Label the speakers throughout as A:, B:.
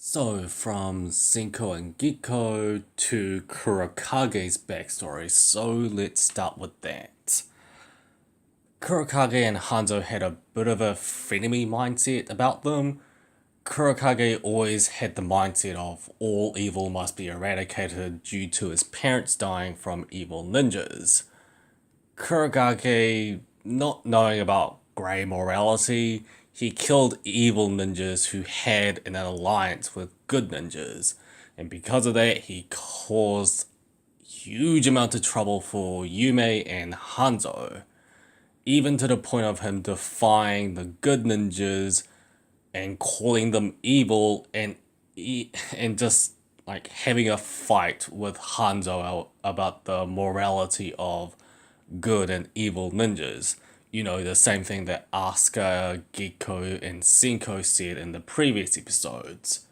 A: So, from Senko and Gikko to Kurokage's backstory, so let's start with that. Kurokage and Hanzo had a bit of a frenemy mindset about them. Kurokage always had the mindset of all evil must be eradicated due to his parents dying from evil ninjas. Kurokage, not knowing about grey morality, he killed evil ninjas who had an alliance with good ninjas, and because of that he caused huge amount of trouble for Yumi and Hanzo, even to the point of him defying the good ninjas and calling them evil and just like having a fight with Hanzo about the morality of good and evil ninjas. You know, the same thing that Asuka, Gekko, and Senko said in the previous episodes.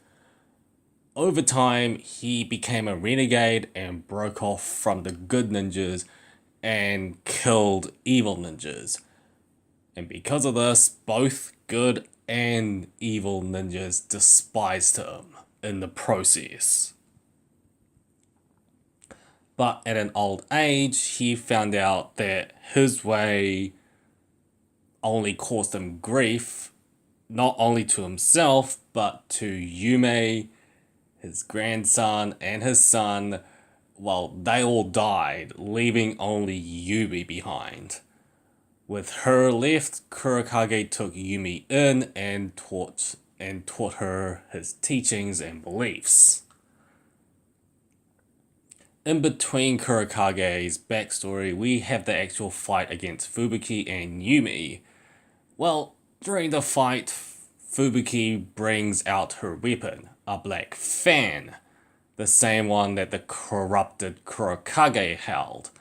A: Over time, he became a renegade and broke off from the good ninjas and killed evil ninjas. And because of this, both good and evil ninjas despised him in the process. But at an old age, he found out that his way only caused him grief, not only to himself, but to Yumi, his grandson, and his son. Well, they all died, leaving only Yumi behind. With her left, Kurokage took Yumi in and taught her his teachings and beliefs. In between Kurokage's backstory, we have the actual fight against Fubuki and Yumi. Well, during the fight, Fubuki brings out her weapon, a black fan, the same one that the corrupted Kurokage held.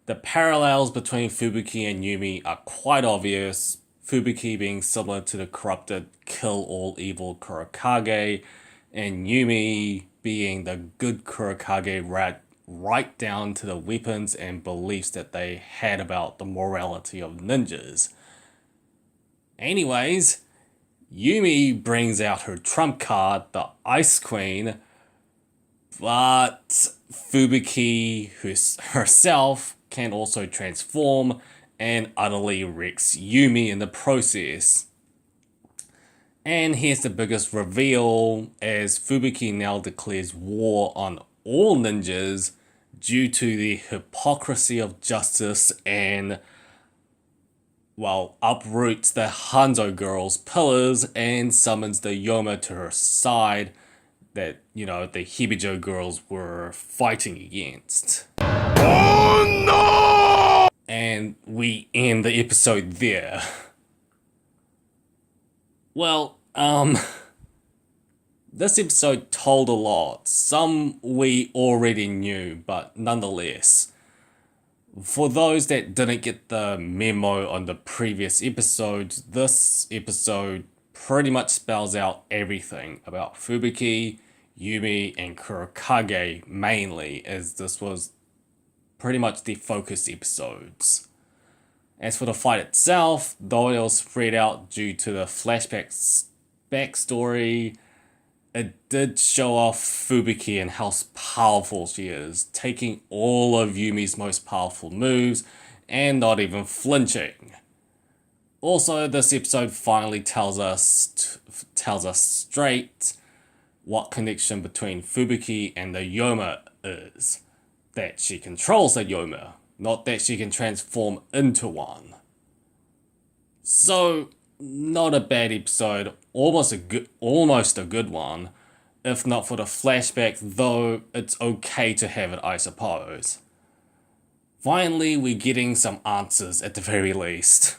A: The parallels between Fubuki and Yumi are quite obvious, Fubuki being similar to the corrupted kill-all-evil Kurokage, and Yumi being the good Kurokage right down to the weapons and beliefs that they had about the morality of ninjas. Anyways, Yumi brings out her trump card, the Ice Queen, but Fubuki herself can also transform and utterly wrecks Yumi in the process. And here's the biggest reveal, as Fubuki now declares war on all ninjas due to the hypocrisy of justice and, well, uproots the Hanzo girl's pillars and summons the Youma to her side that, the Hibijo girls were fighting against. Oh no! And we end the episode there. Well, this episode told a lot. Some we already knew, but nonetheless. For those that didn't get the memo on the previous episodes, this episode pretty much spells out everything about Fubuki, Yumi, and Kurokage mainly, as this was pretty much the focus episodes. As for the fight itself, though it was spread out due to the flashback's backstory, it did show off Fubuki and how powerful she is, taking all of Yumi's most powerful moves and not even flinching. Also, this episode finally tells us straight what connection between Fubuki and the Youma is. That she controls the Youma, not that she can transform into one. So, not a bad episode, almost a good one, if not for the flashback, though it's okay to have it, I suppose. Finally, we're getting some answers at the very least.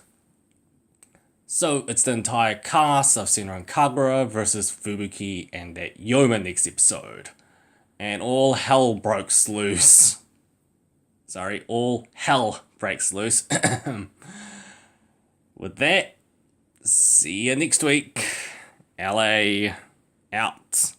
A: So, it's the entire cast of Senran Kagura versus Fubuki and that Youma next episode. And all hell breaks loose. All hell breaks loose. With that, see you next week. LA out.